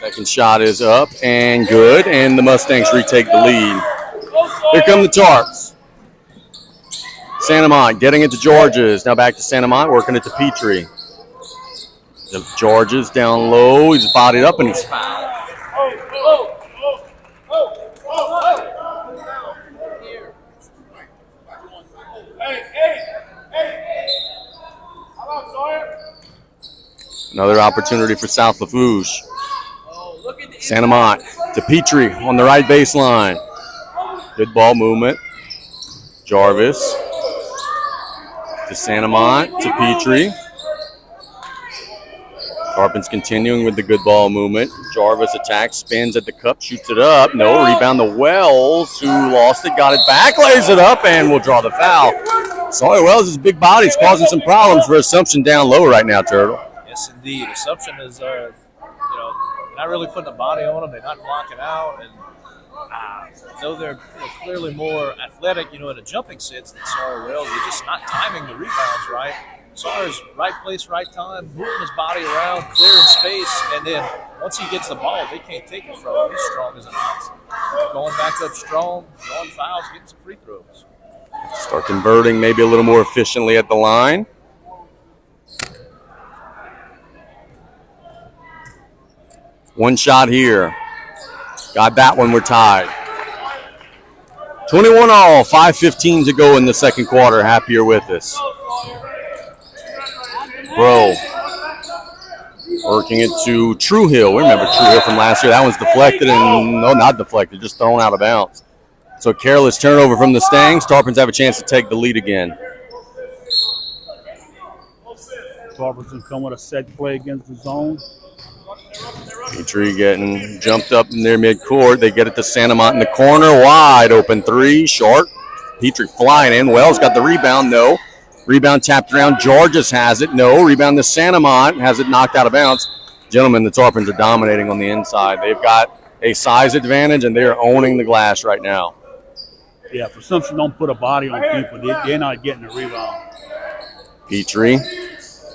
Second shot is up and good, and the Mustangs retake the lead. Here come the Tarps. Santa Mont getting it to Georges. Now back to Santa Mont, working it to Petrie. Georges down low. He's bodied up and he's fouled. Another opportunity for South Lafourche. Santa Mont to Petrie on the right baseline. Good ball movement. Jarvis to Santa Mont to Petrie. Tarpons continuing with the good ball movement. Jarvis attacks, spins at the cup, shoots it up. No, rebound to Wells, who lost it, got it back, lays it up, and will draw the foul. Sawyer Wells' big body is causing some problems for Assumption down low right now, Turtle. Yes, indeed. Assumption is, not really putting a body on them. They're not blocking out, and though they're clearly more athletic, in a jumping sense than Sawyer Wells, they're just not timing the rebounds right. Sawyer's right place, right time, moving his body around, clearing space, and then once he gets the ball, they can't take it from him. He's strong as an ox. Going back up strong, drawing fouls, getting some free throws. Start converting maybe a little more efficiently at the line. One shot here. Got that one, we're tied. 21 all, 5:15 to go in the second quarter. Happier with us. Bro. Working it to Truehill. Remember Truehill from last year. That one's deflected and, no, not deflected, just thrown out of bounds. So careless turnover from the Stangs. Tarpons have a chance to take the lead again. Tarpons will come with a set play against the zone. Petrie getting jumped up in their midcourt. They get it to Santa Mont in the corner. Wide open three. Short. Petrie flying in. Wells got the rebound. No. Rebound tapped around. Georges has it. No. Rebound to Santa Mont. Has it knocked out of bounds. Gentlemen, the Tarpons are dominating on the inside. They've got a size advantage, and they are owning the glass right now. Yeah, if Assumption don't put a body on people, they're not getting a rebound. Petrie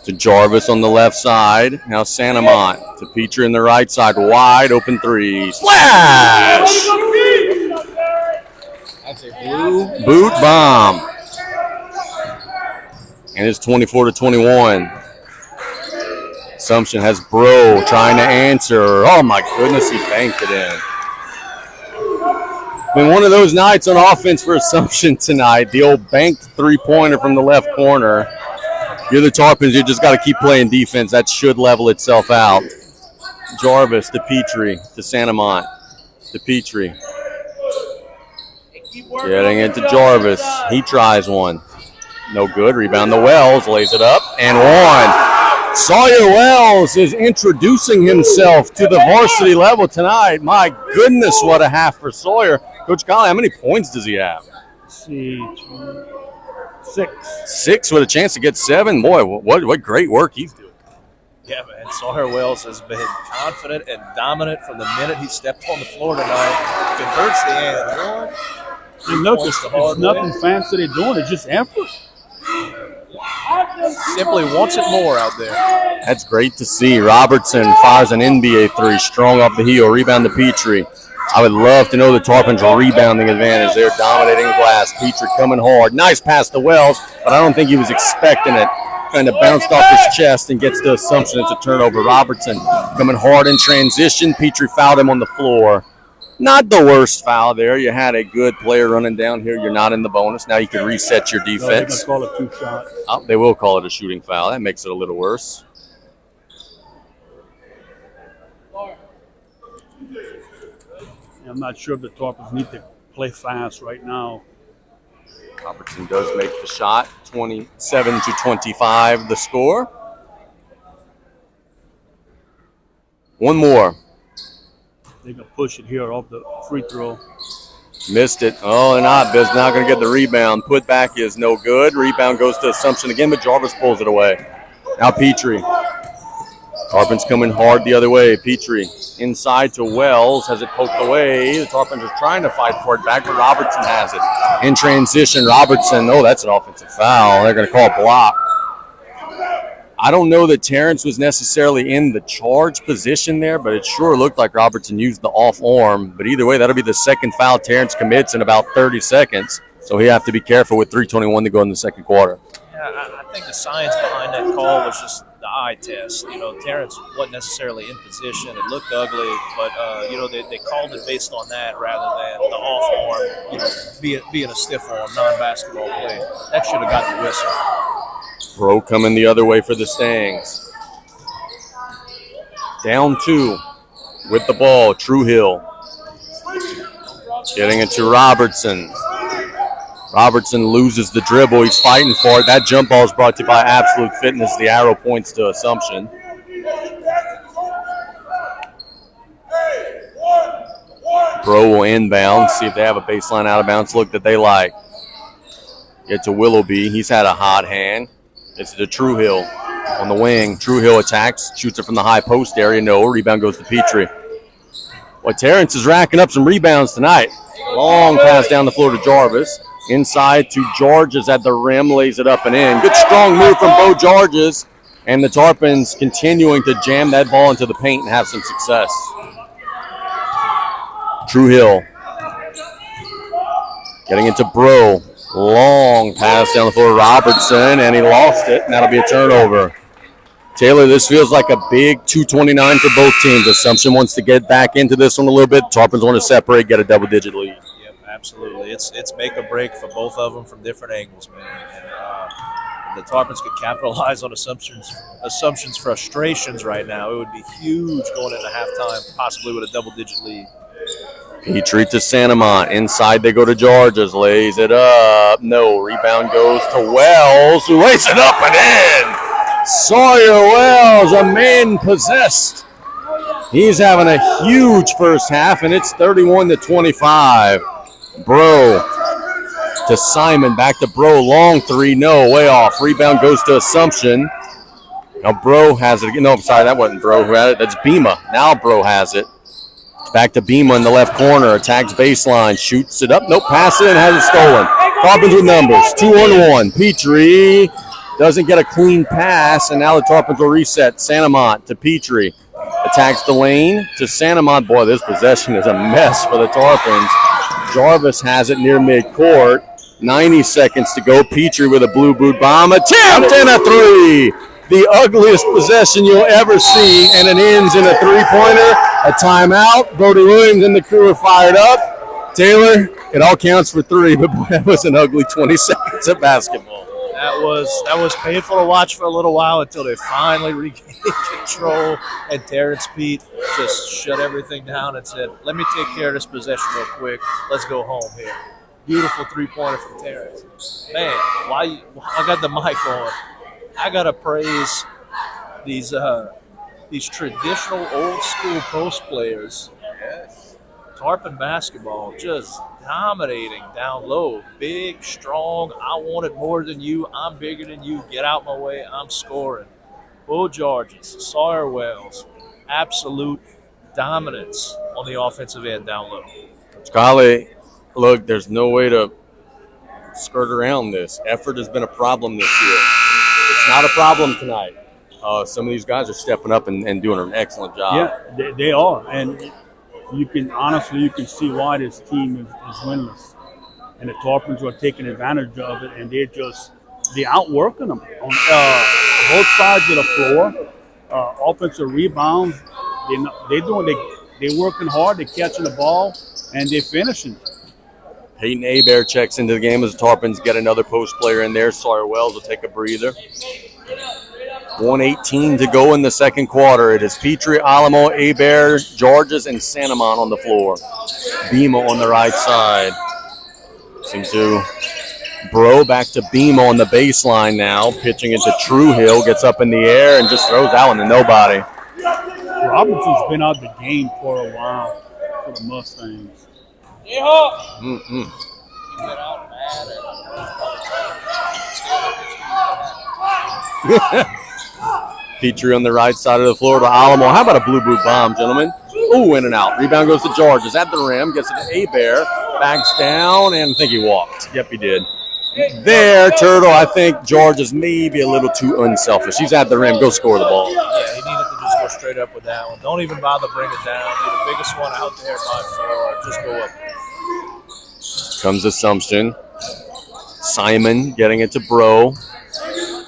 to Jarvis on the left side. Now Santa Mont to Petrie on the right side. Wide open three. Splash! That's a blue boot bomb. And it's 24-21. Assumption has Bro trying to answer. Oh my goodness, he banked it in. Been one of those nights on offense for Assumption tonight. The old banked three-pointer from the left corner. You're the Tarpons, you just got to keep playing defense. That should level itself out. Jarvis to Petrie to Santa Mont to Petrie. Getting it to Jarvis. He tries one. No good. Rebound to Wells. Lays it up and one. Sawyer Wells is introducing himself to the varsity level tonight. My goodness, what a half for Sawyer. Coach Colley, how many points does he have? Let's see. 6. 6 with a chance to get 7. Boy, what great work he's doing. Yeah, man. Sawyer Wells has been confident and dominant from the minute he stepped on the floor tonight. Converts the and one. And look, it's nothing fancy they're doing. It's just effort. Simply wants it more out there. That's great to see. Robertson fires an NBA three, strong off the heel. Rebound to Petrie. I would love to know the Tarpons' rebounding advantage. They're dominating the glass. Petrie coming hard. Nice pass to Wells, but I don't think he was expecting it. Kind of bounced off his chest and gets the Assumption it's a turnover. Robertson coming hard in transition. Petrie fouled him on the floor. Not the worst foul there. You had a good player running down here. You're not in the bonus. Now you can reset your defense. They're going to call it 2 shots. Oh, they will call it a shooting foul. That makes it a little worse. I'm not sure if the Tarpons need to play fast right now. Robertson does make the shot. 27-25 the score. One more. They can push it here off the free throw. Missed it. Oh, they're not. They're not going to get the rebound. Put back is no good. Rebound goes to Assumption again, but Jarvis pulls it away. Now Petrie. Tarpons coming hard the other way. Petrie inside to Wells. Has it poked away. The Tarpons are trying to fight for it back, but Robertson has it. In transition, Robertson. Oh, that's an offensive foul. They're going to call a block. I don't know that Terrence was necessarily in the charge position there, but it sure looked like Robertson used the off arm. But either way, that'll be the second foul Terrence commits in about 30 seconds. So he have to be careful with 3:21 to go in the second quarter. Yeah, I think the science behind that call was just the eye test. Terrence wasn't necessarily in position. It looked ugly, but, they called it based on that rather than the off arm, being a stiff arm, non-basketball play. That should have got the whistle. Bro coming the other way for the Stangs. Down 2 with the ball. True Hill. Getting it to Robertson. Robertson loses the dribble. He's fighting for it. That jump ball is brought to you by Absolute Fitness. The arrow points to Assumption. Bro will inbound. See if they have a baseline out of bounds look that they like. Get to Willoughby. He's had a hot hand. It's to True Hill on the wing. True Hill attacks. Shoots it from the high post area. No. Rebound goes to Petrie. Well, Terrence is racking up some rebounds tonight. Long pass down the floor to Jarvis. Inside to Georges at the rim. Lays it up and in. Good strong move from Bo Georges. And the Tarpons continuing to jam that ball into the paint and have some success. True Hill. Getting into Bro. Long pass down the floor to Robertson, and he lost it, and that'll be a turnover. Taylor, this feels like a big 2:29 for both teams. Assumption wants to get back into this one a little bit. Tarpons want to separate, get a double-digit lead. Yep, absolutely. It's make or break for both of them from different angles, man. And the Tarpons could capitalize on Assumption's frustrations right now. It would be huge going into halftime, possibly with a double-digit lead. Petrie to Santamont. Inside they go to Georges. Lays it up. No. Rebound goes to Wells, who lays it up and in. Sawyer Wells, a man possessed. He's having a huge first half, and it's 31-25. Bro to Simon. Back to Bro. Long 3. No. Way off. Rebound goes to Assumption. Now Bro has it. No, I'm sorry. That wasn't Bro who had it. That's Bima. Now Bro has it. Back to Bima in the left corner. Attacks baseline. Shoots it up. Nope. Pass it and has it stolen. Tarpons with numbers. 2-on-1. Petrie doesn't get a clean pass, and now the Tarpons will reset. Santamont to Petrie. Attacks the lane to Santamont. Boy, this possession is a mess for the Tarpons. Jarvis has it near midcourt. 90 seconds to go. Petrie with a blue boot bomb. Attempt and a 3. The ugliest possession you'll ever see, and it ends in a 3-pointer. A timeout. Brody Williams and the crew are fired up. Taylor, it all counts for 3, but boy, that was an ugly 20 seconds of basketball. That was painful to watch for a little while until they finally regained control, and Terrence Pete just shut everything down and said, let me take care of this possession real quick. Let's go home here. Beautiful 3-pointer from Terrence. Man, I got the mic on. I got to praise these traditional old-school post players. Yes. Tarpon basketball just dominating down low. Big, strong, I want it more than you, I'm bigger than you, get out my way, I'm scoring. Bo Georges, Sawyer Wells, absolute dominance on the offensive end down low. Scally, look, there's no way to skirt around this. Effort has been a problem this year. It's not a problem tonight. Some of these guys are stepping up and doing an excellent job. Yeah, they are. And you can see why this team is winless. And the Tarpons are taking advantage of it, and they're outworking them on both sides of the floor. Offensive rebounds, they're working hard, they're catching the ball, and they're finishing. Peyton Abear checks into the game as the Tarpons get another post player in there. Sawyer Wells will take a breather. 1:18 to go in the second quarter. It is Petrie, Alamo, Abear, Georges, and Santamont on the floor. Bima on the right side. Seems to Bro back to Bima on the baseline now. Pitching into True Hill. Gets up in the air and just throws that one to nobody. Robertson's been out of the game for a while for the Mustangs. Petrie on the right side of the floor to Alamo. How about a blue boot bomb, gentlemen? Ooh, in and out. Rebound goes to Georges at the rim. Gets it to Abear. Backs down, and I think he walked. Yep, he did. there, Turtle. I think George is maybe a little too unselfish. He's at the rim. Go score the ball. Yeah, he needed to just go straight up with that one. Don't even bother bring it down. You're the biggest one out there by far. Just go up. Comes Assumption. Simon getting it to Bro.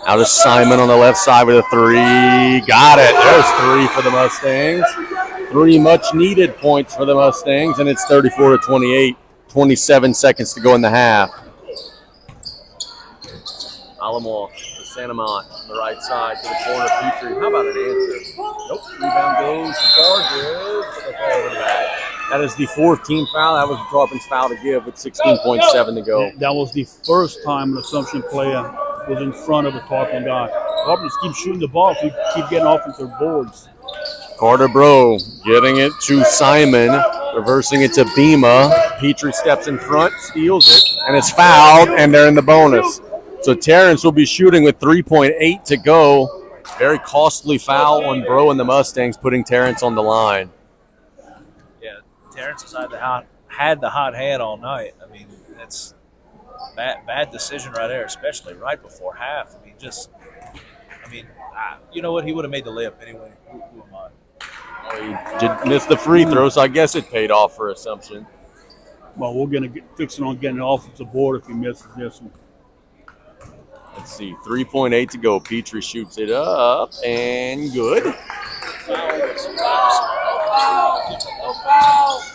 Out of Simon on the left side with a three. Got it. There's 3 for the Mustangs. 3 much-needed points for the Mustangs, and it's 34-28. 27 seconds to go in the half. Alamo to Santamont on the right side to the corner. Petrie. How about an answer? Nope. Rebound goes to Chargers. That is the 4th team foul. That was the Tarpons foul to give with 16.7 to go. That was the first time an Assumption player was in front of a Tarpon guy. Tarpons keep shooting the ball, keep getting offensive boards. Carter Bro getting it to Simon, reversing it to Bima. Petrie steps in front, steals it, and it's fouled, and they're in the bonus. So Terrence will be shooting with 3.8 to go. Very costly foul on Bro and the Mustangs, putting Terrence on the line. Yeah, Terrence has had the hot hand all night. I mean, that's bad decision right there, especially right before half. You know what? He would have made the layup anyway. Who am I? Oh, he did miss the free throw, so I guess it paid off for Assumption. Well, we're going to fix it on getting an offensive board if he misses this one. Let's see, 3.8 to go. Petrie shoots it up, and good.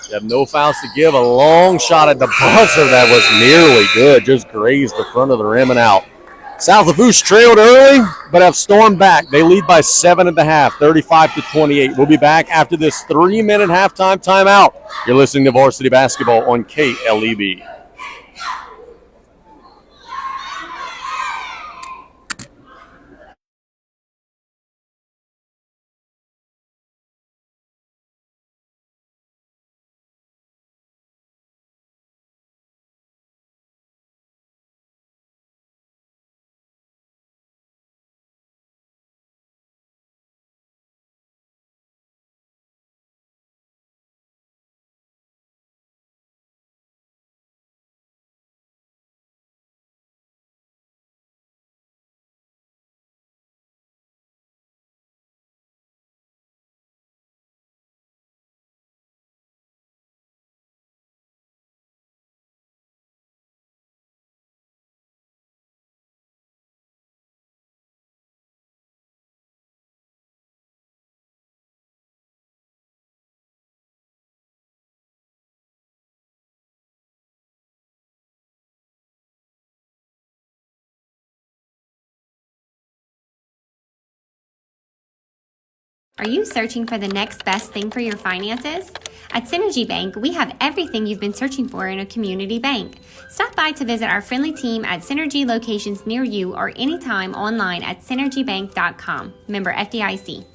You have no fouls to give. A long shot at the buzzer that was nearly good. Just grazed the front of the rim and out. South Lafourche trailed early, but have stormed back. They lead by 7 at the half, 35-28. We'll be back after this 3-minute halftime timeout. You're listening to Varsity Basketball on KLEB. Are you searching for the next best thing for your finances? At Synergy Bank, we have everything you've been searching for in a community bank. Stop by to visit our friendly team at Synergy locations near you or anytime online at synergybank.com. Member FDIC.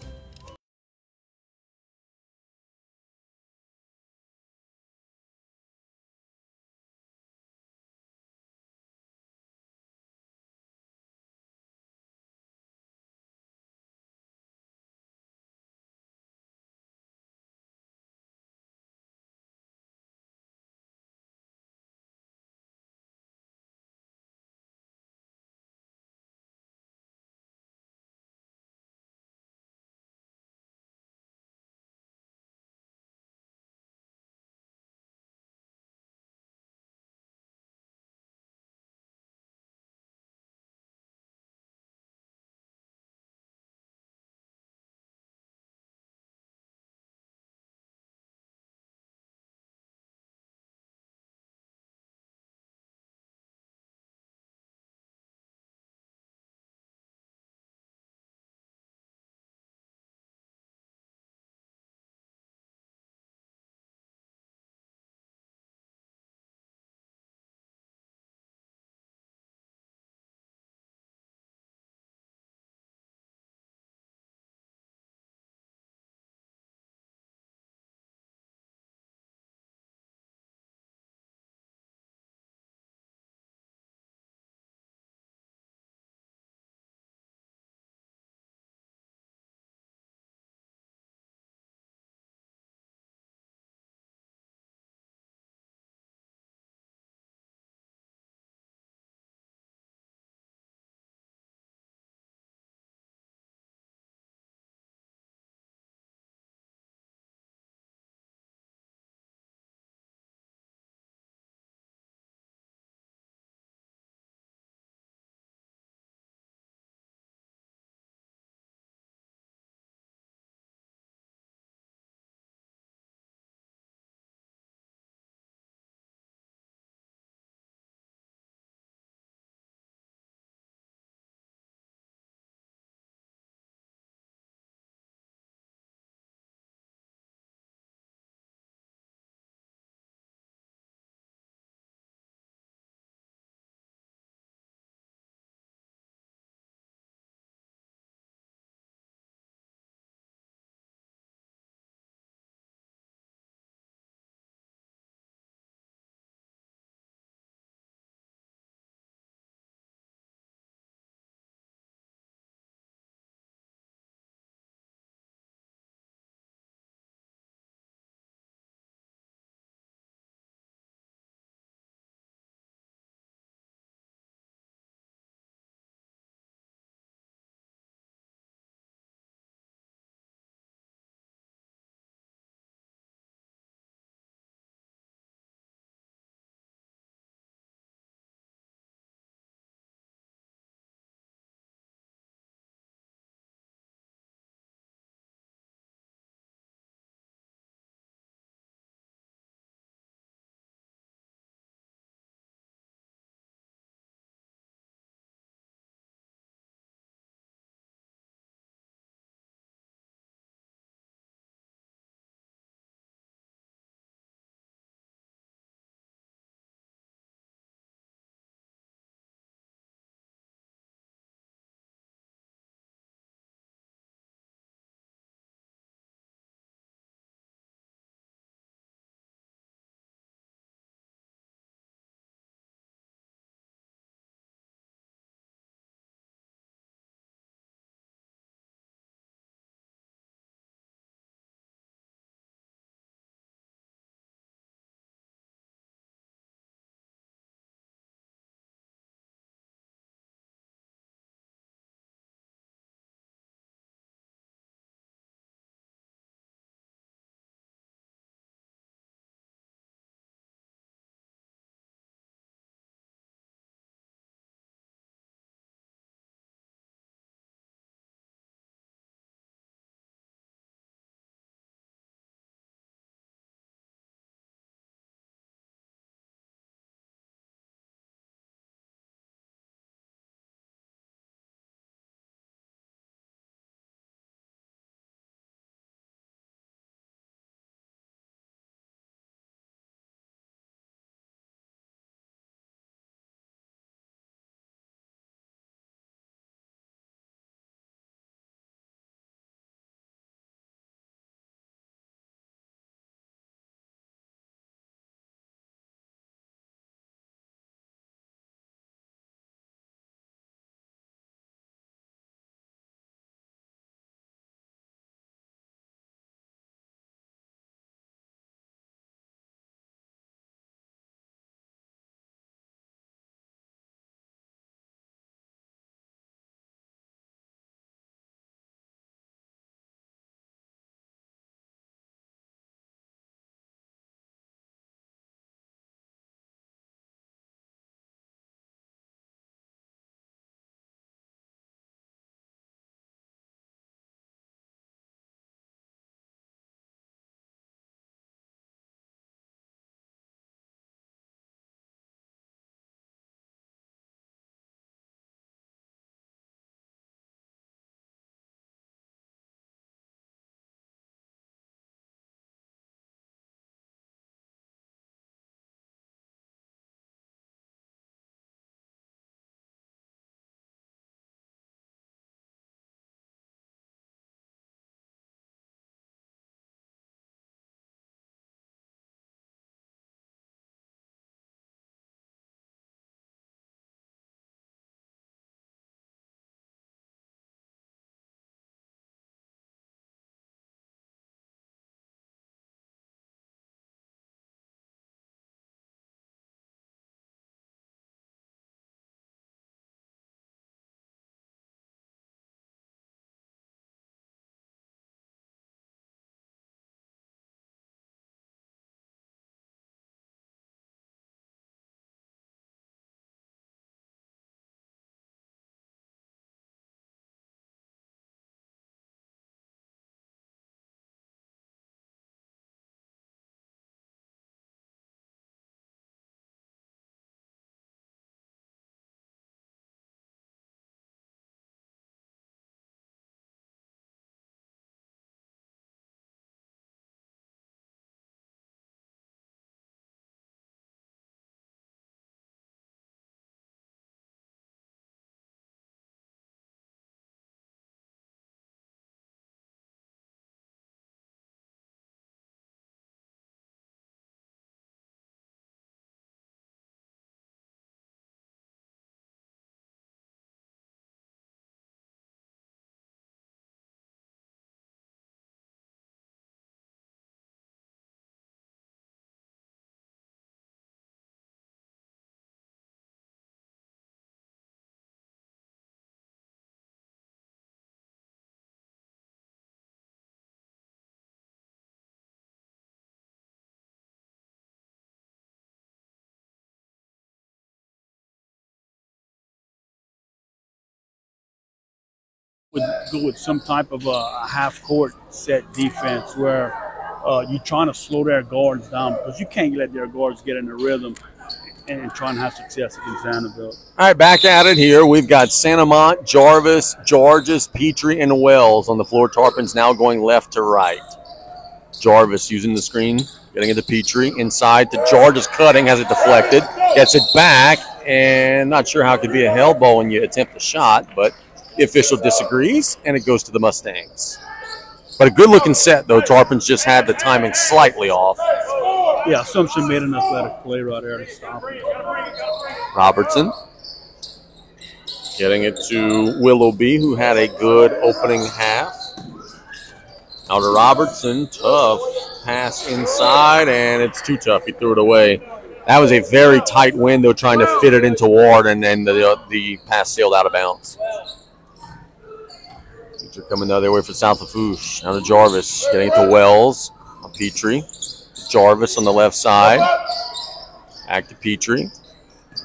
would go with some type of a half-court set defense where you're trying to slow their guards down because you can't let their guards get in the rhythm and try and have success against Vanderbilt. All right, back at it here. We've got Santamont, Jarvis, Georges, Petrie, and Wells on the floor. Tarpons now going left to right. Jarvis using the screen, getting it to Petrie. Inside to Georges, cutting, has it deflected. Gets it back, and not sure how it could be a hell ball when you attempt a shot, but the official disagrees, and it goes to the Mustangs. But a good-looking set, though. Tarpons just had the timing slightly off. Yeah, Assumption made an athletic play right there to stop it. Robertson getting it to Willoughby, who had a good opening half. Now to Robertson, tough pass inside, and it's too tough. He threw it away. That was a very tight window trying to fit it into Ward, and then the pass sailed out of bounds. Petrie coming the other way for South Lafourche. Now to Jarvis, getting it to Wells. Petrie. Jarvis on the left side. Back to Petrie.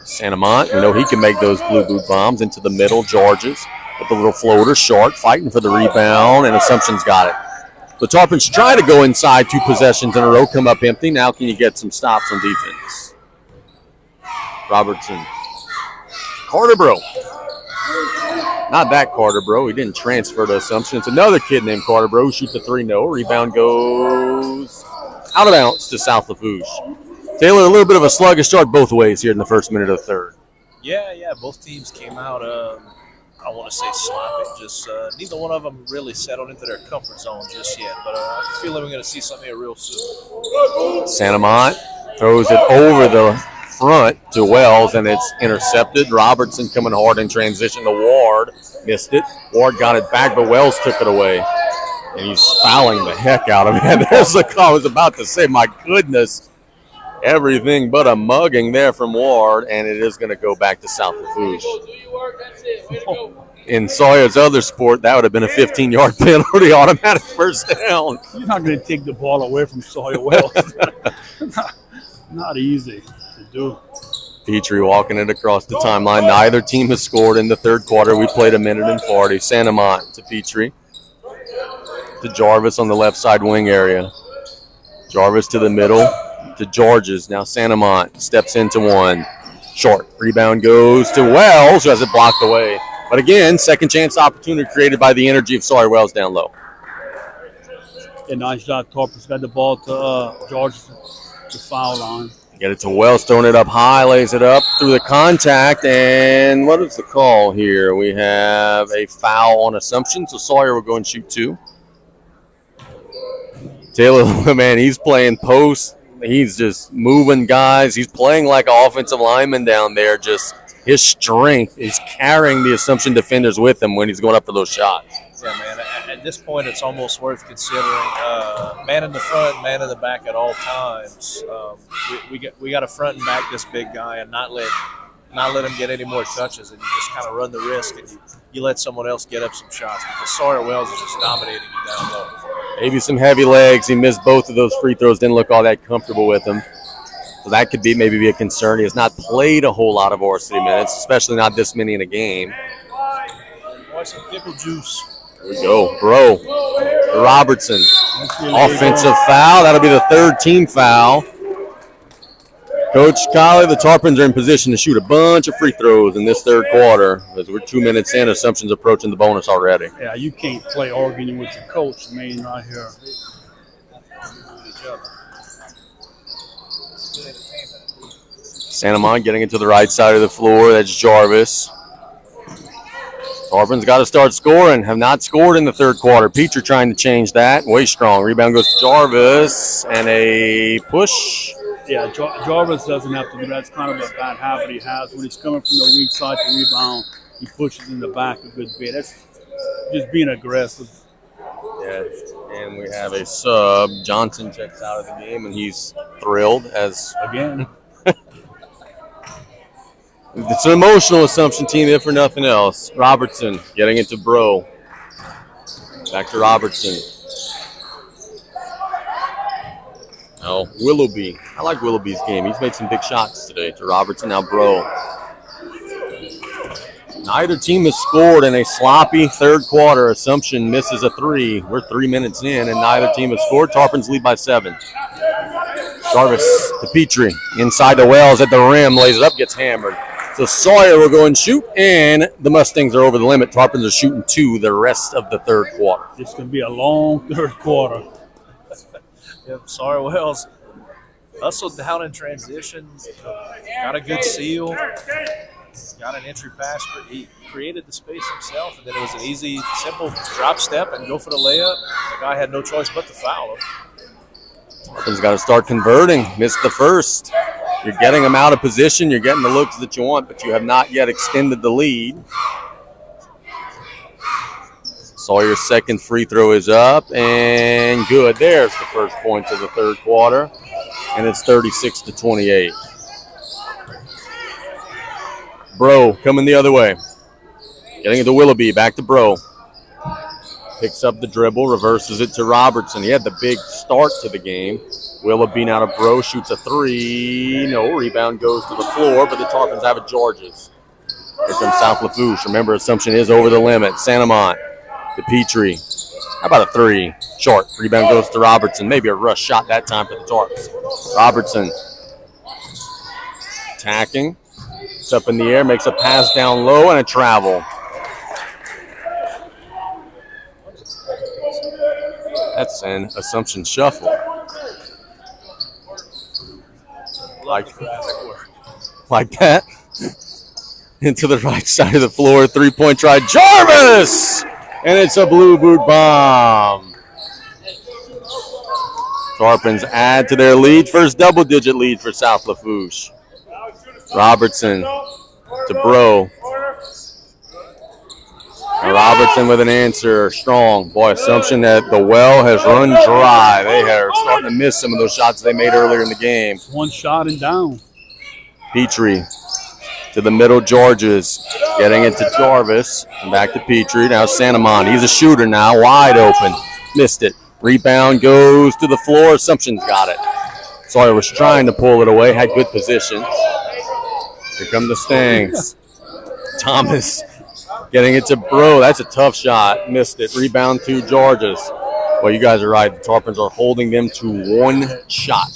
Santamont, we know he can make those blue boot bombs into the middle. Georges with the little floater. Short, fighting for the rebound, and Assumption's got it. The Tarpons try to go inside 2 possessions in a row, come up empty. Now can you get some stops on defense? Robertson. Carter Bro. Not that Carter Bro. He didn't transfer to Assumption. It's another kid named Carter Bro who shoots a 3. No. Rebound goes out of bounds to South Lafourche. Taylor, a little bit of a sluggish start both ways here in the first minute of the third. Yeah. Both teams came out, I want to say sloppy. Just neither one of them really settled into their comfort zone just yet. But I feel like we're going to see something here real soon. Santamont throws it over the front to Wells, and it's intercepted. Robertson coming hard in transition to Ward. Missed it. Ward got it back, but Wells took it away. And he's fouling the heck out of it. There's the call. I was about to say, my goodness. Everything but a mugging there from Ward, and it is going to go back to South Lafourche. In Sawyer's other sport, that would have been a 15-yard penalty, automatic first down. You're not going to take the ball away from Sawyer Wells. Not easy to do. Petrie walking it across the timeline. Neither team has scored in the third quarter. We played a minute and 40. Santamont to Petrie. To Jarvis on the left side wing area. Jarvis to the middle. To Georges. Now Santamont steps into one. Short. Rebound goes to Wells, who has it blocked away. But again, second chance opportunity created by the energy of Sawyer Wells down low. A nice job. Tarpons got the ball to Georges to foul line. Get it to Wells, throwing it up high, lays it up through the contact. And what is the call here? We have a foul on Assumption, so Sawyer will go and shoot 2. Taylor, man, he's playing post. He's just moving guys. He's playing like an offensive lineman down there. Just his strength is carrying the Assumption defenders with him when he's going up for those shots. Yeah, man. At this point, it's almost worth considering man in the front, man in the back at all times. We got to front and back this big guy and not let him get any more touches, and you just kind of run the risk and you let someone else get up some shots because Sawyer Wells is just dominating you down low. Maybe some heavy legs. He missed both of those free throws. Didn't look all that comfortable with them. So that could maybe be a concern. He has not played a whole lot of varsity minutes, especially not this many in a game. Watch some pickle juice. Here we go. Bro. Robertson. Offensive foul. That'll be the third team foul. Coach Colley, the Tarpons are in position to shoot a bunch of free throws in this third quarter as we're 2 minutes in. Assumption's approaching the bonus already. Yeah, you can't play arguing with your coach, man, right here. Santamont getting it to the right side of the floor. That's Jarvis. Tarpons got to start scoring. Have not scored in the third quarter. Petrie trying to change that. Way strong. Rebound goes to Jarvis. And a push. Yeah, Jarvis doesn't have to do that. It's kind of a bad habit he has. When he's coming from the weak side to rebound, he pushes in the back a good bit. That's just being aggressive. Yes, and we have a sub. Johnson checks out of the game, and he's thrilled as again. It's an emotional Assumption team, if for nothing else. Robertson getting it to Bro. Back to Robertson. Now Willoughby. I like Willoughby's game. He's made some big shots today. To Robertson, now Bro. Neither team has scored in a sloppy third quarter. Assumption misses a three. We're 3 minutes in, and neither team has scored. Tarpons lead by 7. Jarvis to Petrie. Inside the Wells at the rim. Lays it up, gets hammered. So Sawyer will go and shoot, and the Mustangs are over the limit. Tarpons are shooting 2 the rest of the third quarter. This can be a long third quarter. Yep, Sawyer Wells hustled down in transition, got a good seal, got an entry pass. He created the space himself, and then it was an easy, simple drop step and go for the layup. The guy had no choice but to foul him. Tarpons got to start converting. Missed the first. You're getting them out of position. You're getting the looks that you want, but you have not yet extended the lead. Sawyer's second free throw is up, and good. There's the first point of the third quarter, and it's 36-28. Bro coming the other way. Getting it to Willoughby, back to Bro. Picks up the dribble, reverses it to Robertson. He had the big start to the game. Willoughby now to Bro, shoots a three. No, rebound goes to the floor, but the Tarpons have it Georges. Here comes South Lafourche. Remember, Assumption is over the limit. Santamont to Petrie. How about a three? Short. Rebound goes to Robertson. Maybe a rush shot that time for the Tarps. Robertson attacking. It's up in the air, makes a pass down low and a travel. That's an Assumption shuffle. Like that. Into the right side of the floor. 3-point try. Jarvis! And it's a blue boot bomb. Tarpons add to their lead. First double-digit lead for South Lafourche. Robertson to Bro. And Robertson with an answer. Strong. Boy, Assumption that the well has run dry. They are starting to miss some of those shots they made earlier in the game. One shot and down. Petrie to the middle, Georges. Getting it to Jarvis. And back to Petrie. Now Santamont. He's a shooter now. Wide open. Missed it. Rebound goes to the floor. Assumption's got it. Sawyer was trying to pull it away. Had good position. Here come the Stangs. Thomas getting it to Bro. That's a tough shot. Missed it. Rebound to Georges. Well, you guys are right. The Tarpons are holding them to one shot.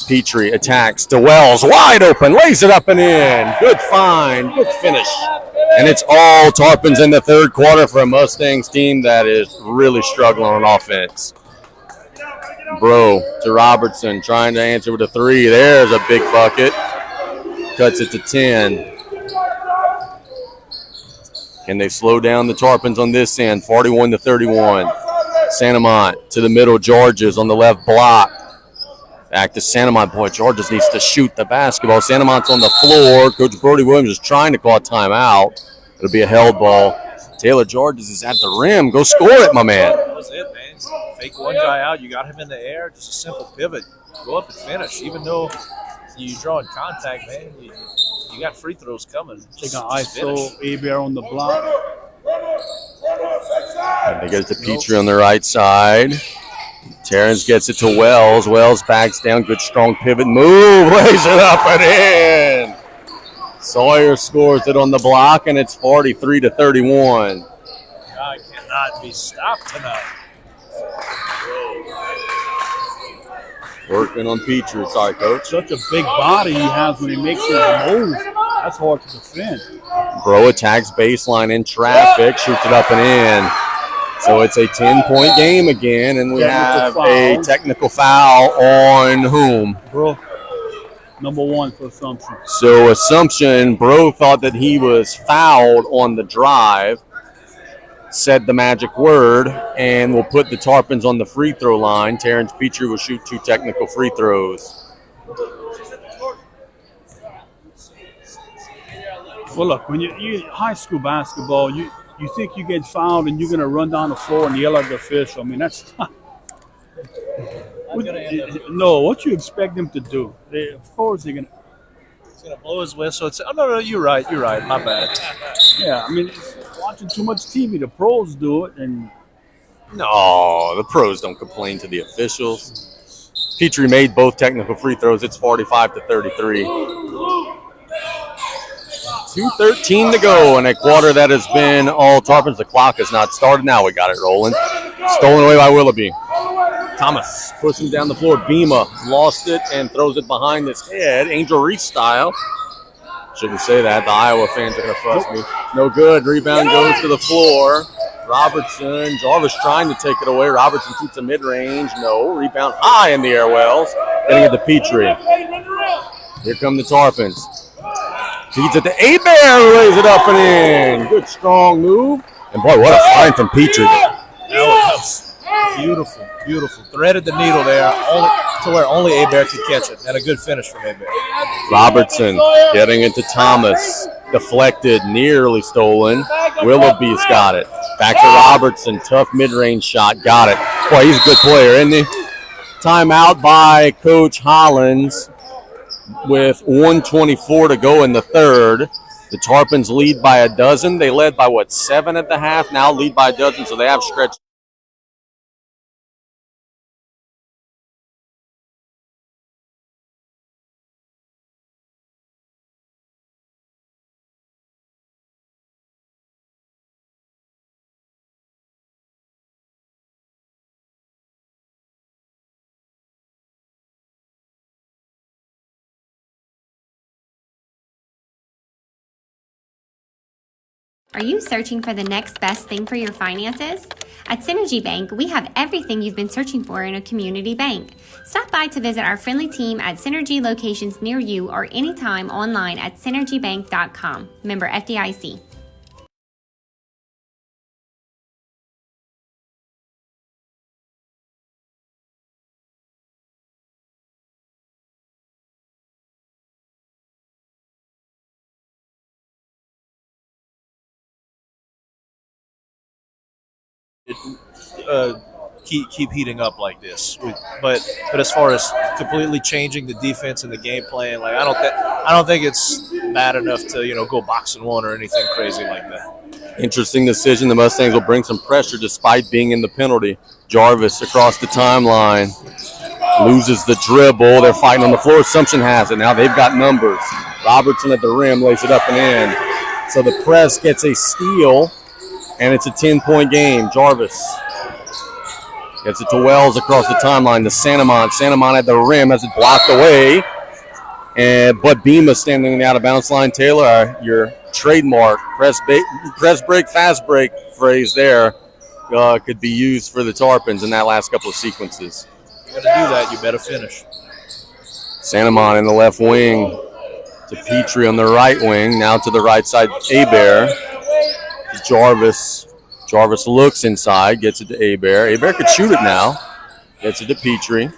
Petrie attacks to Wells. Wide open. Lays it up and in. Good find. Good finish. And it's all Tarpons in the third quarter for a Mustangs team that is really struggling on offense. Bro to Robertson. Trying to answer with a three. There's a big bucket. Cuts it to 10. Can they slow down the Tarpons on this end? 41-31. Santamont to the middle. Georges on the left block. Back to Santamont. Boy, Georges needs to shoot the basketball. Santamont's on the floor. Coach Brody Williams is trying to call a timeout. It'll be a held ball. Taylor Georges is at the rim. Go score it, my man. That was it, man. Fake one guy out. You got him in the air. Just a simple pivot. Go up and finish. Even though you draw in contact, man, you got free throws coming. Take an ISO, A-Bear on the block. And they get it to Petrie on the right side. Terrence gets it to Wells. Wells backs down. Good strong pivot move. Lays it up and in. Sawyer scores it on the block, and it's 43-31. Guy cannot be stopped tonight. Working on Petrie. Sorry, Coach. Such a big body he has when he makes his move. That's hard to defend. Bro attacks baseline in traffic. Shoots it up and in. So it's a 10-point game again, and we have a technical foul on whom? Bro, number one for Assumption. So Assumption, Bro thought that he was fouled on the drive, said the magic word, and will put the Tarpons on the free throw line. Terrence Petrie will shoot 2 technical free throws. Well, look, when you high school basketball, you think you get fouled and you're going to run down the floor and yell at the official. I mean, that's not. No, what you expect them to do? Of course they're going to. He's going to blow his whistle. No, you're right. My bad. Yeah, I mean, watching too much TV. The pros do it, and No, the pros don't complain to the officials. Petrie made both technical free throws. It's 45-33. 2:13 to go in a quarter that has been all Tarpons. The clock has not started. Now we got it rolling. Stolen away by Willoughby. Thomas pushing down the floor. Bema lost it and throws it behind his head. Angel Reese style. Shouldn't say that. The Iowa fans are going to fuss me. No good. Rebound goes to the floor. Robertson. Jarvis trying to take it away. Robertson shoots a mid-range. No. Rebound high in the air. Wells getting it to Petrie. Here come the Tarpons. Feeds it to Abear, who lays it up and in. Good, strong move. And boy, what a find from Petrie. That was beautiful, beautiful. Threaded the needle there to where only Abear could catch it. And a good finish from Abear. Robertson getting into Thomas. Deflected, nearly stolen. Willoughby's got it. Back to Robertson. Tough mid-range shot. Got it. Boy, he's a good player, isn't he? Timeout by Coach Hollins with 1:24 to go in the third. The Tarpons lead by a dozen. They led by, 7 at the half? Now lead by a dozen, so they have stretched. Are you searching for the next best thing for your finances? At Synergy Bank, we have everything you've been searching for in a community bank. Stop by to visit our friendly team at Synergy locations near you or anytime online at synergybank.com. Member FDIC. Keep heating up like this. But as far as completely changing the defense and the game plan, like I don't think it's bad enough to go box and one or anything crazy like that. Interesting decision. The Mustangs will bring some pressure despite being in the penalty. Jarvis across the timeline. Loses the dribble. They're fighting on the floor. Assumption has it. Now they've got numbers. Robertson at the rim lays it up and in. So the press gets a steal, and it's a 10-point game. Jarvis gets it to Wells across the timeline to Santamon. Santamon at the rim has it blocked away. But Bema standing in the out-of-bounds line. Taylor, your trademark press break, fast break phrase there could be used for the Tarpons in that last couple of sequences. If you're going to do that, you better finish. Santamon in the left wing to Petrie on the right wing. Now to the right side, Abear. To Jarvis. Jarvis looks inside, gets it to Abear. Abear could shoot it now. Gets it to Petrie.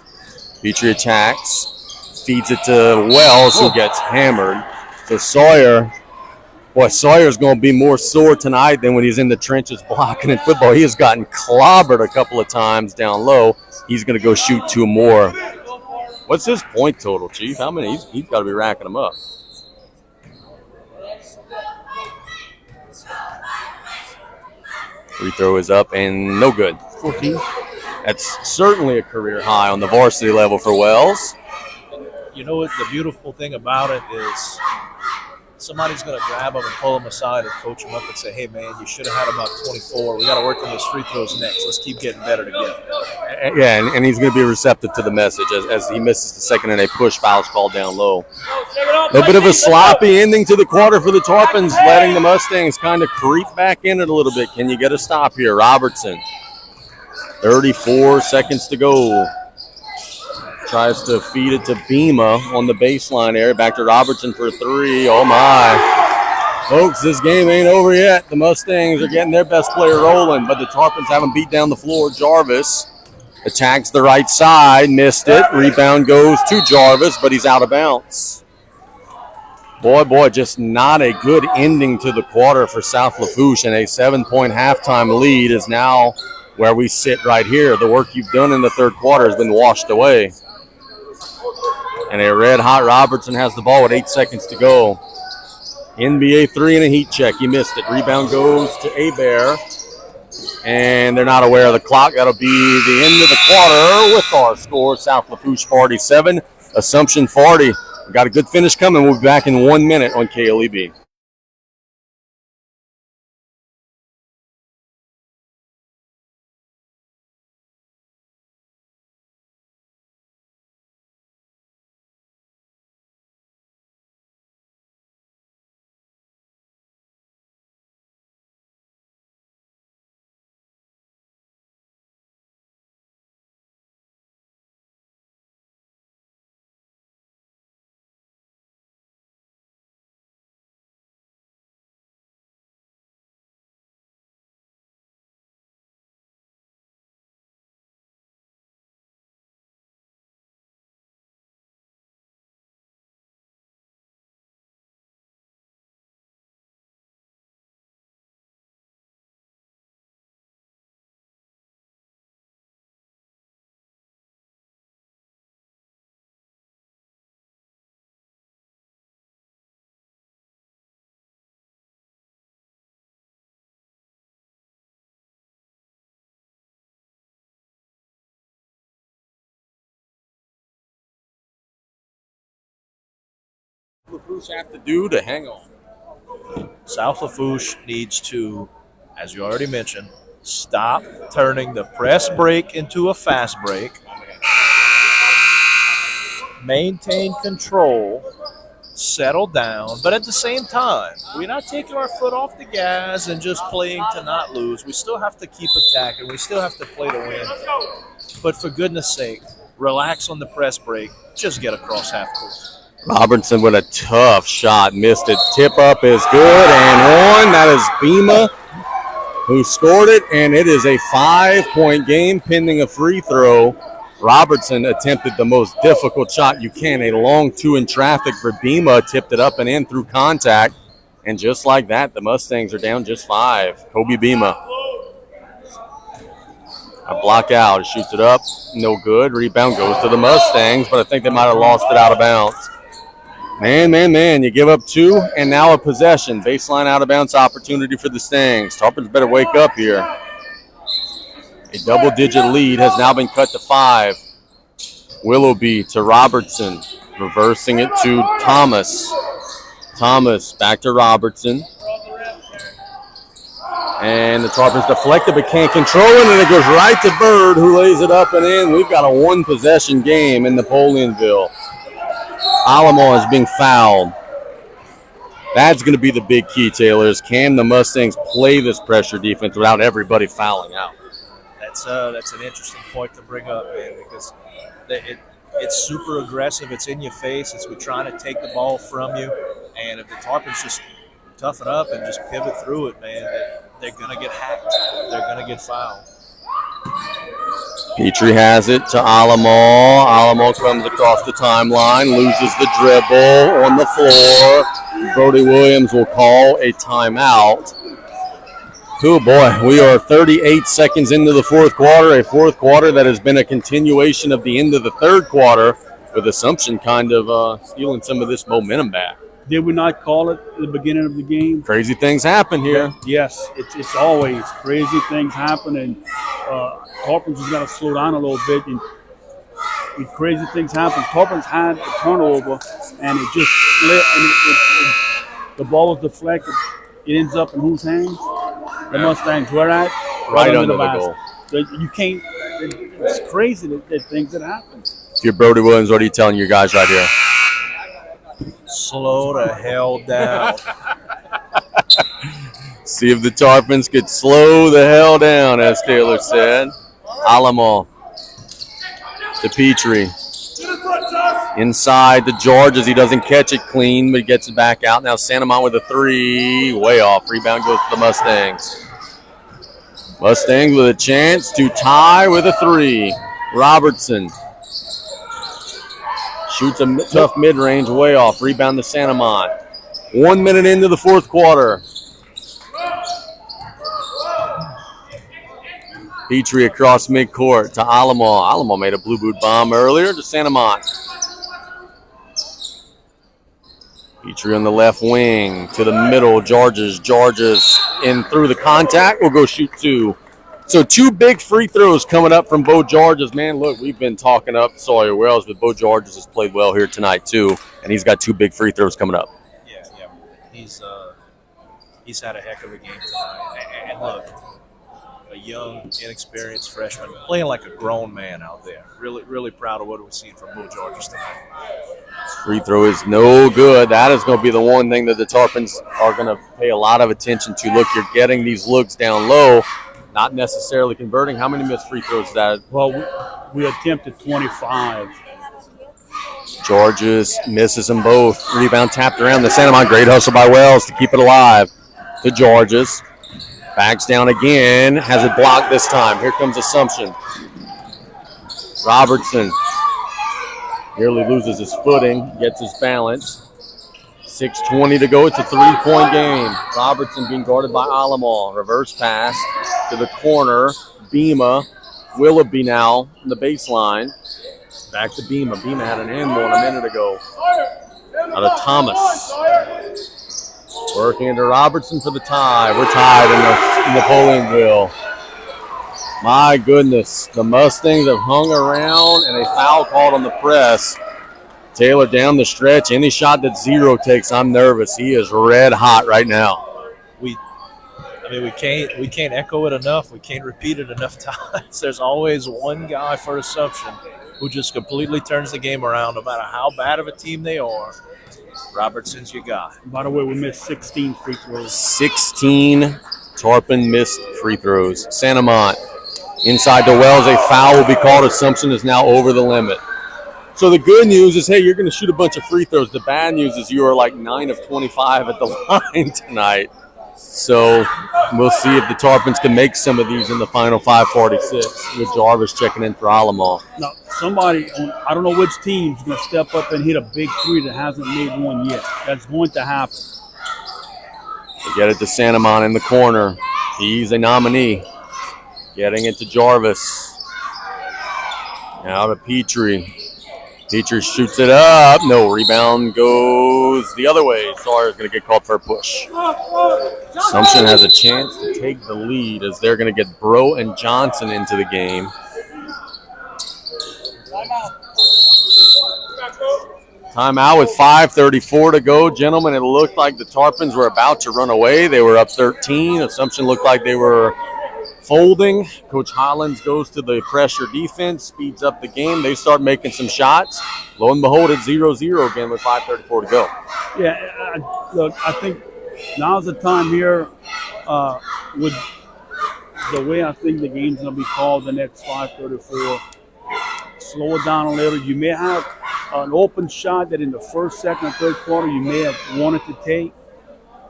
Petrie attacks. Feeds it to Wells, who gets hammered. So Sawyer. Boy, Sawyer's going to be more sore tonight than when he's in the trenches blocking in football. He has gotten clobbered a couple of times down low. He's going to go shoot 2 more. What's his point total, Chief? How many? He's got to be racking them up. Free throw is up and no good. 14. That's certainly a career high on the varsity level for Wells. You know what? The beautiful thing about it is somebody's going to grab him and pull him aside and coach him up and say, hey, man, you should have had about 24. We got to work on those free throws next. Let's keep getting better together. Yeah, and he's going to be receptive to the message as he misses the second and a push foul's called down low. A little bit of a sloppy ending to the quarter for the Tarpons, letting the Mustangs kind of creep back in it a little bit. Can you get a stop here? Robertson, 34 seconds to go. Tries to feed it to Bema on the baseline area. Back to Robertson for 3. Oh, my. Folks, this game ain't over yet. The Mustangs are getting their best player rolling, but the Tarpons haven't beat down the floor. Jarvis attacks the right side. Missed it. Rebound goes to Jarvis, but he's out of bounds. Boy, just not a good ending to the quarter for South Lafourche, and a 7-point halftime lead is now where we sit right here. The work you've done in the third quarter has been washed away. And a red-hot Robertson has the ball with 8 seconds to go. NBA 3 and a heat check. He missed it. Rebound goes to Abear. And they're not aware of the clock. That'll be the end of the quarter with our score. South Lafourche 47, Assumption 40. We've got a good finish coming. We'll be back in 1 minute on KLEB. Lafourche have to do to hang on? South Lafourche needs to, as you already mentioned, stop turning the press break into a fast break, maintain control, settle down, but at the same time, we're not taking our foot off the gas and just playing to not lose. We still have to keep attacking. We still have to play to win. But for goodness sake, relax on the press break. Just get across half court. Robertson with a tough shot. Missed it. Tip up is good and one. That is Bima who scored it, and it is a 5-point game pending a free throw. Robertson attempted the most difficult shot you can. A long two in traffic for Bima. Tipped it up and in through contact. And just like that, the Mustangs are down just 5. Kobe Bima. A block out. He shoots it up. No good. Rebound goes to the Mustangs, but I think they might have lost it out of bounds. Man. You give up 2, and now a possession. Baseline out of bounds opportunity for the Stangs. Tarpons better wake up here. A double-digit lead has now been cut to 5. Willoughby to Robertson. Reversing it to Thomas. Thomas back to Robertson. And the Tarpons deflected but can't control it, and it goes right to Bird, who lays it up and in. We've got a one-possession game in Napoleonville. Alamo is being fouled. That's going to be the big key, Taylor. Is can the Mustangs play this pressure defense without everybody fouling out? That's an interesting point to bring up, man, because it's super aggressive. It's in your face. We're trying to take the ball from you. And if the Tarpons just toughen up and just pivot through it, man, they're going to get hacked. They're going to get fouled. Petrie has it to Alamo. Alamo comes across the timeline, loses the dribble on the floor. Brody Williams will call a timeout. Oh boy, we are 38 seconds into the fourth quarter, a fourth quarter that has been a continuation of the end of the third quarter, with Assumption kind of stealing some of this momentum back. Did we not call it at the beginning of the game? Crazy things happen here. Yes, it's always crazy things happen, and Tarpons has got to slow down a little bit. And crazy things happen. Tarpons had a turnover, and it just split, and the ball was deflected. It ends up in whose hands? The Mustangs. Where at? Right under the goal. So you can't. It's crazy that things that happen. If you're Brody Williams, what are you telling your guys right here? Slow the hell down. See if the Tarpons could slow the hell down, as Taylor said. Alamo to Petrie. Inside to George as he doesn't catch it clean, but he gets it back out. Now Santamont with a 3. Way off. Rebound goes to the Mustangs. Mustangs with a chance to tie with a 3. Robertson shoots a tough mid-range, way off. Rebound to Santamont. 1 minute into the fourth quarter. Petrie across midcourt to Alamo. Alamo made a blue boot bomb earlier to Santamont. Petrie on the left wing to the middle. Georges in through the contact. We'll go shoot 2. So 2 big free throws coming up from Bo Georges. Man, look, we've been talking up Sawyer Wells, but Bo Georges has played well here tonight too, and he's got 2 big free throws coming up. Yeah. He's had a heck of a game tonight. And look, a young, inexperienced freshman playing like a grown man out there. Really, really proud of what we've seen from Bo Georges tonight. Free throw is no good. That is going to be the one thing that the Tarpons are going to pay a lot of attention to. Look, you're getting these looks down low, not necessarily converting. How many missed free throws is that? Well, we attempted 25. Georges misses them both. Rebound tapped around the Santamont. Great hustle by Wells to keep it alive. To Georges. Backs down again. Has it blocked this time. Here comes Assumption. Robertson nearly loses his footing. Gets his balance. 6:20 to go. It's a 3-point game. Robertson being guarded by Alamo. Reverse pass to the corner. Bima. Willoughby now on the baseline. Back to Bima. Bima had an and one a minute ago. Out of Thomas. Working into Robertson for the tie. We're tied in Napoleonville. My goodness. The Mustangs have hung around, and a foul called on the press. Taylor down the stretch. Any shot that Zero takes, I'm nervous. He is red hot right now. We can't echo it enough. We can't repeat it enough times. There's always one guy for Assumption who just completely turns the game around, no matter how bad of a team they are. Robertson's your guy. By the way, we missed 16 free throws. 16 Tarpon missed free throws. Santamont inside to Wells. A foul will be called. Assumption is now over the limit. So the good news is, hey, you're going to shoot a bunch of free throws. The bad news is you are like 9 of 25 at the line tonight. So we'll see if the Tarpons can make some of these in the final 5:46 with Jarvis checking in for Alamo. Now, somebody, I don't know which team's going to step up and hit a big three that hasn't made one yet. That's going to happen. They get it to Santamont in the corner. He's a nominee. Getting it to Jarvis. Now to Petrie. Petrie shoots it up. No, rebound goes the other way. Sawyer is going to get called for a push. Assumption has a chance to take the lead as they're going to get Bro and Johnson into the game. Timeout with 5:34 to go. Gentlemen, it looked like the Tarpons were about to run away. They were up 13. Assumption looked like they were folding. Coach Hollins goes to the pressure defense, speeds up the game. They start making some shots. Lo and behold, it's 0-0 again with 5:34 to go. Yeah, look, I think now's the time here with the way I think the game's going to be called the next 5:34. Slow it down a little. You may have an open shot that in the first, second, and third quarter you may have wanted to take.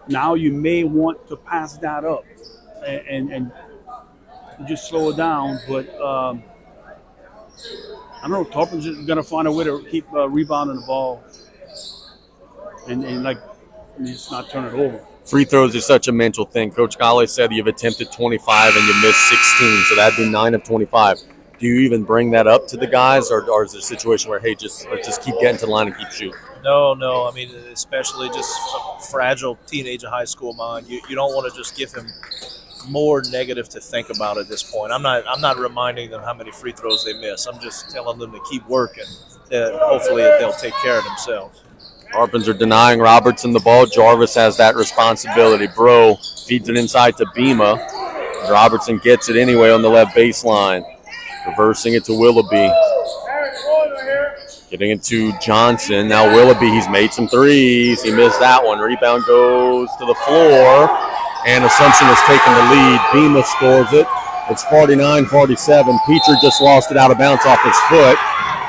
Now you may want to pass that up and just slow it down. But I don't know. Tarpons is going to find a way to keep rebounding the ball and just not turn it over. Free throws is such a mental thing. Coach Gale said you've attempted 25 and you missed 16, so that'd be 9 of 25. Do you even bring that up to the guys, or is it a situation where, hey, let's just keep getting to the line and keep shooting? No. I mean, especially just a fragile teenage high school mind. You don't want to just give him more negative to think about at this point. I'm not reminding them how many free throws they miss. I'm just telling them to keep working. Hopefully they'll take care of themselves. Tarpons are denying Robertson the ball. Jarvis has that responsibility. Bro feeds it inside to Bema. Robertson gets it anyway on the left baseline. Reversing it to Willoughby. Getting it to Johnson. Now Willoughby, he's made some threes. He missed that one. Rebound goes to the floor. And Assumption has taken the lead. Bema scores it. It's 49-47. Petrie just lost it out of bounds off his foot.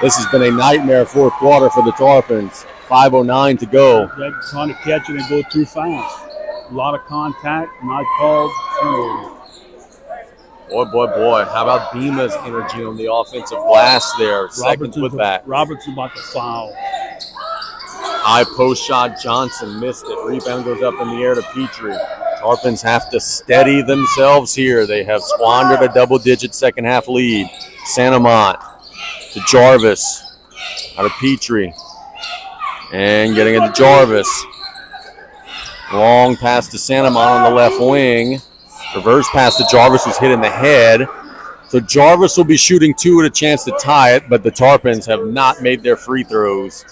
This has been a nightmare fourth quarter for the Tarpons. 5:09 to go. They're trying to catch it and go too fast. A lot of contact, not called. Boy. How about Bema's energy on the offensive glass there? Second putback. Robertson about to foul. High post shot. Johnson missed it. Rebound goes up in the air to Petrie. Tarpons have to steady themselves here. They have squandered a double-digit second-half lead. Santamont to Jarvis. Out of Petrie. And getting it to Jarvis. Long pass to Santamont on the left wing. Reverse pass to Jarvis, who's hit in the head. So Jarvis will be shooting two with a chance to tie it, but the Tarpons have not made their free throws.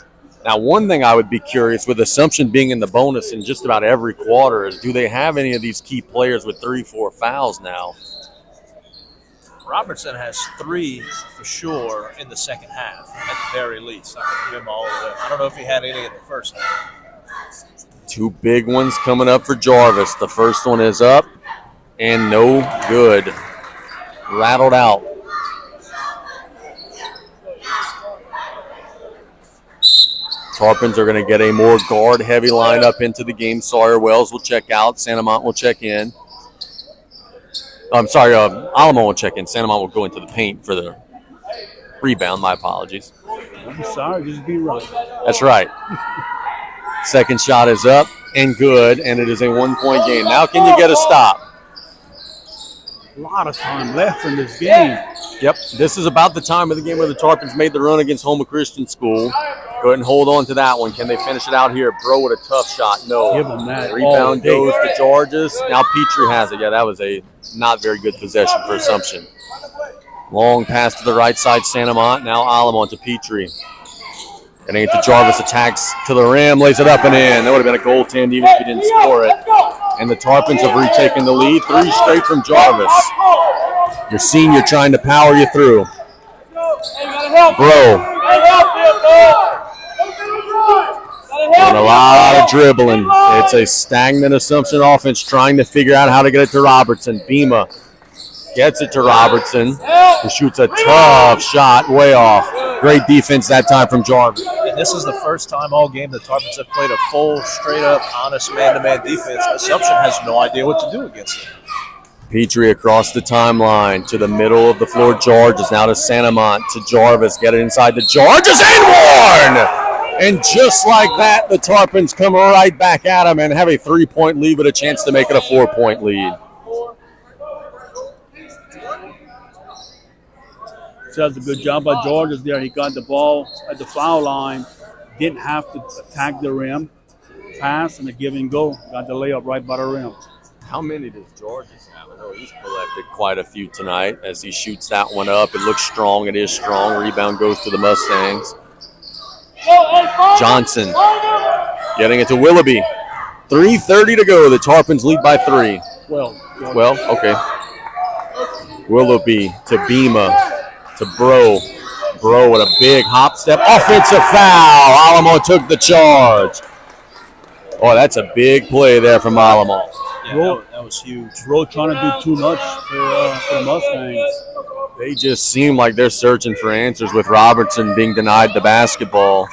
Now, one thing I would be curious, with Assumption being in the bonus in just about every quarter, is do they have any of these key players with 3-4 fouls now? Robertson has 3 for sure in the second half, at the very least. I can give him all of them. I don't know if he had any in the first half. 2 big ones coming up for Jarvis. The first one is up and no good. Rattled out. Tarpons are going to get a more guard-heavy lineup into the game. Sawyer Wells will check out. Santamont will check in. Alamo will check in. Santamont will go into the paint for the rebound. My apologies. I'm sorry, just be right. That's right. Second shot is up and good, and it is a 1-point game. Now can you get a stop? A lot of time left in this game. Yep, this is about the time of the game where the Tarpons made the run against Houma Christian School. Go ahead and hold on to that one. Can they finish it out here? Bro with a tough shot. No. Give them that. Rebound goes to Georges. Now Petrie has it. Yeah, that was a not very good possession for Assumption. Long pass to the right side, Santamont. Now Alamo to Petrie. Getting it to Jarvis, attacks to the rim, lays it up and in. That would have been a goaltend even if he didn't score it. And the Tarpons have retaken the lead. 3 straight from Jarvis. Your senior trying to power you through. Bro. And a lot of dribbling. It's a stagnant Assumption offense trying to figure out how to get it to Robertson. Bima gets it to Robertson, who shoots a tough shot way off. Great defense that time from Jarvis. And this is the first time all game the Tarpons have played a full, straight-up, honest man-to-man defense. Assumption has no idea what to do against it. Petrie across the timeline to the middle of the floor. Georges now to Santamont to Jarvis. Get it inside to Georges and one! And just like that, the Tarpons come right back at him and have a 3-point lead with a chance to make it a 4-point lead. So that's a good job by Georges there. He got the ball at the foul line, didn't have to attack the rim, pass, and a give and go. Got the layup right by the rim. How many does Georges have? I know he's collected quite a few tonight as he shoots that one up. It looks strong. It is strong. Rebound goes to the Mustangs. Johnson getting it to Willoughby. 3:30 to go. The Tarpons lead by 3. Well, okay. Willoughby to Bima to Bro. Bro with a big hop step. Offensive foul. Alamo took the charge. Oh, that's a big play there from Alamo. Yeah, that was huge. Bro trying to do too much for the Mustangs. They just seem like they're searching for answers with Robertson being denied the basketball.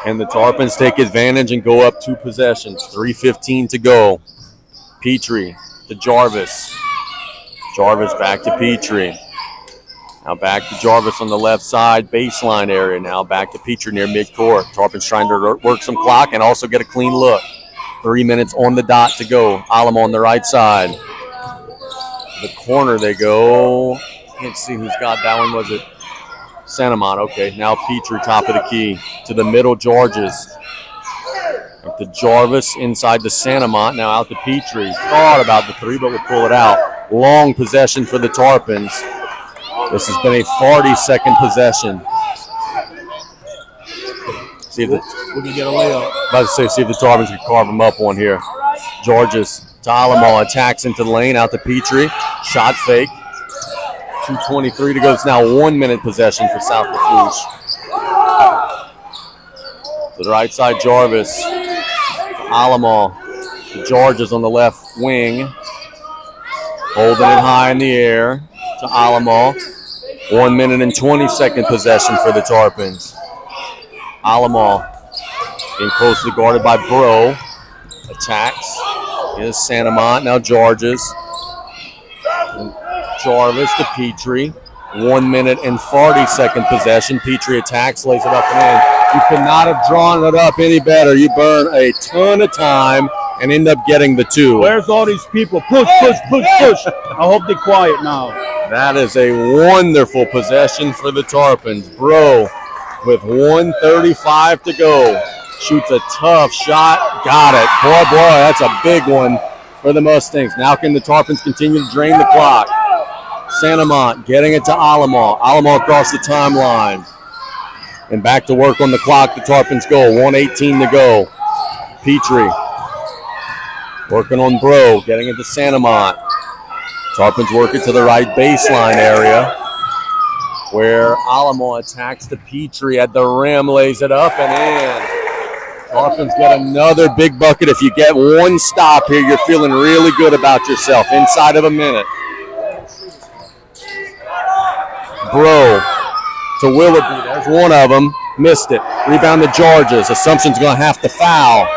And the Tarpons take advantage and go up 2 possessions. 3:15 to go. Petrie to Jarvis. Jarvis back to Petrie. Now back to Jarvis on the left side, baseline area. Now back to Petrie near midcourt. Tarpons trying to work some clock and also get a clean look. 3 minutes on the dot to go. Alamo on the right side. The corner they go. Can't see who's got that one. Was it Santamont? Okay, now Petrie top of the key to the middle. Georges up to Jarvis inside to Santamont. Now out to Petrie. Thought about the 3, but we'll pull it out. Long possession for the Tarpons. This has been a 40-second possession. See if we can get a layup. About to say, see if the Tarpons can carve them up one here. Georges to Alamo, attacks into the lane, out to Petrie. Shot fake. 2:23 to go. It's now 1 minute possession for South Lafourche. To the right side, Jarvis. Alamo. Georges on the left wing. Holding it high in the air to Alamo. 1 minute and 20-second possession for the Tarpons. Alamo being closely guarded by Bro. Attacks. Is Santamont. Now Georges. Jarvis to Petrie. 1 minute and 40-second possession. Petrie attacks, lays it up and in. You could not have drawn it up any better. You burn a ton of time and end up getting the 2. Where's all these people? Push, push, push, push. I hope they're quiet now. That is a wonderful possession for the Tarpons. Bro with 1:35 to go. Shoots a tough shot. Got it. Boy, that's a big one for the Mustangs. Now can the Tarpons continue to drain the clock? Santamont getting it to Alamo. Alamo across the timeline. And back to work on the clock. The Tarpons go. 1:18 to go. Petrie working on Bro. Getting it to Santamont. Tarpons work it to the right baseline area where Alamo attacks to Petrie at the rim. Lays it up and in. Tarpons get another big bucket. If you get one stop here, you're feeling really good about yourself inside of a minute. Bro to Willoughby. There's one of them. Missed it. Rebound to Georges. Assumption's going to have to foul.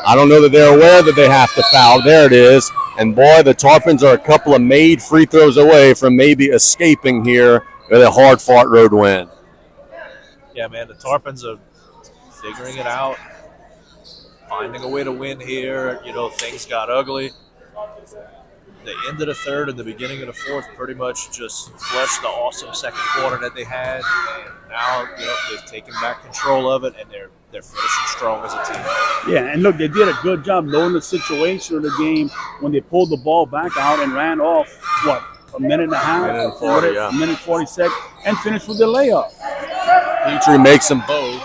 I don't know that they're aware that they have to foul. There it is. And boy, the Tarpons are a couple of made free throws away from maybe escaping here with a hard-fought road win. Yeah, man, the Tarpons are figuring it out, finding a way to win here. You know, things got ugly. The end of the third and the beginning of the fourth pretty much just flushed the awesome second quarter that they had. And now, you know, they've taken back control of it, and they're finishing strong as a team. Yeah, and look, they did a good job knowing the situation of the game when they pulled the ball back out and ran off, a minute and a half? Minute and 40, yeah. A minute 40 seconds, and finished with the layup. Petrie makes them both.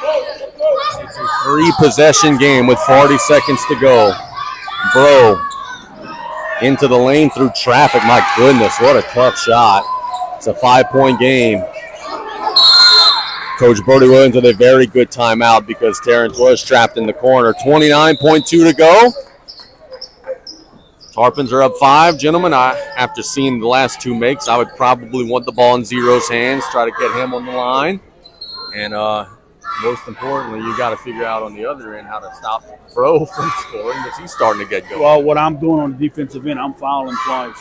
It's a 3-possession game with 40 seconds to go. Bro into the lane through traffic. My goodness, what a tough shot. It's a 5-point game. Coach Brody Williams with a very good timeout because Terrence was trapped in the corner. 29.2 to go. Tarpons are up 5. Gentlemen, after seeing the last 2 makes, I would probably want the ball in Zero's hands, try to get him on the line. And most importantly, you got to figure out on the other end how to stop Bro from scoring because he's starting to get going. Well, what I'm doing on the defensive end, I'm fouling twice.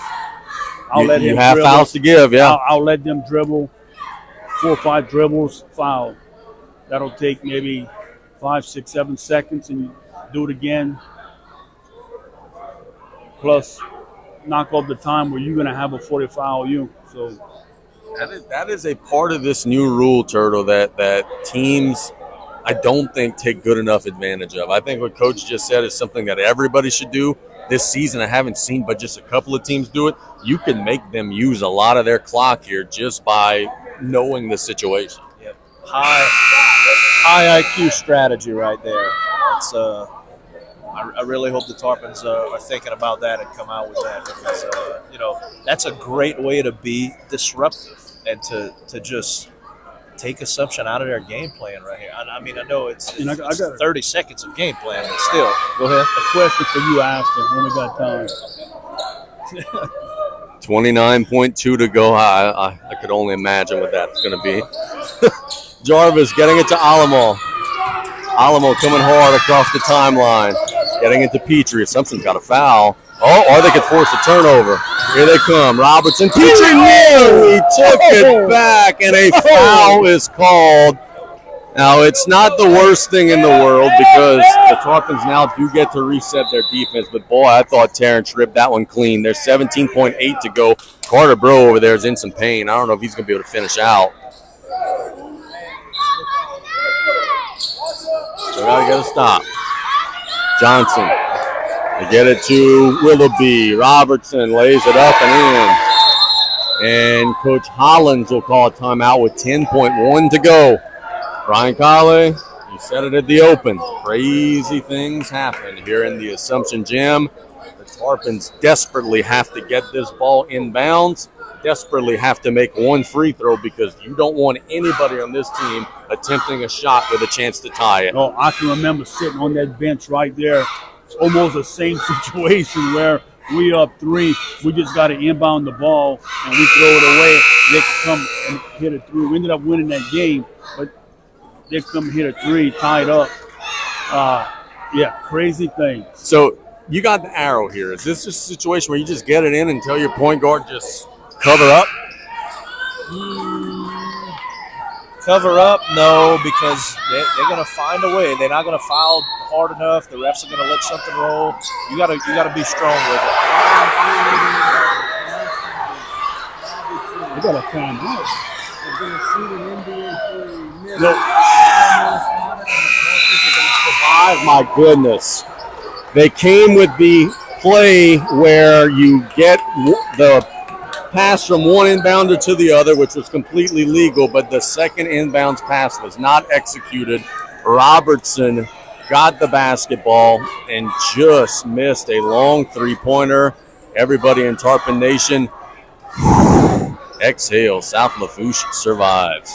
You have fouls to give, yeah. I'll let them dribble 4 or 5 dribbles, foul. That'll take maybe 5, 6, 7 seconds, and you do it again. Plus, knock off the time where you're going to have a 40 foul you. So that is a part of this new rule, Turtle, that teams, I don't think, take good enough advantage of. I think what Coach just said is something that everybody should do. This season, I haven't seen but just a couple of teams do it. You can make them use a lot of their clock here just by knowing the situation. Yep. High IQ strategy right there. It's I really hope the Tarpons are thinking about that and come out with that because that's a great way to be disruptive and to just take assumption out of their game plan right here. I mean, I know it's 30 seconds of game plan, but still. Go ahead. A question for you, Ashton, when we got time. 29.2 to go. I could only imagine what that's going to be. Jarvis getting it to Alamo. Alamo coming hard across the timeline. Getting into Petrie. Assumption's got a foul. Oh, or they could force a turnover. Here they come. Robertson. Petrie nearly took it back, and a foul is called. Now, it's not the worst thing in the world because the Tarpons now do get to reset their defense. But, boy, I thought Terrence ripped that one clean. There's 17.8 to go. Carter Bro over there is in some pain. I don't know if he's going to be able to finish out. So got to get a stop. Johnson. They get it to Willoughby. Robertson lays it up and in. And Coach Hollins will call a timeout with 10.1 to go. Brian Colley, you said it at the open. Crazy things happen here in the Assumption Gym. The Tarpons desperately have to get this ball inbounds, desperately have to make one free throw because you don't want anybody on this team attempting a shot with a chance to tie it. Oh, I can remember sitting on that bench right there. It's almost the same situation where we up 3. We just got to inbound the ball, and we throw it away. They can come and hit it through. We ended up winning that game, but they come hit a 3, tied up. Crazy things. So you got the arrow here. Is this just a situation where you just get it in and tell your point guard just cover up? Cover up? No, because they're going to find a way. They're not going to foul hard enough. The refs are going to let something roll. You got to be strong with it. They got a timeout. My goodness. They came with the play where you get the pass from one inbounder to the other, which was completely legal, but the second inbounds pass was not executed. Robertson got the basketball and just missed a long three-pointer. Everybody in Tarpon Nation, exhale. South Lafourche survives.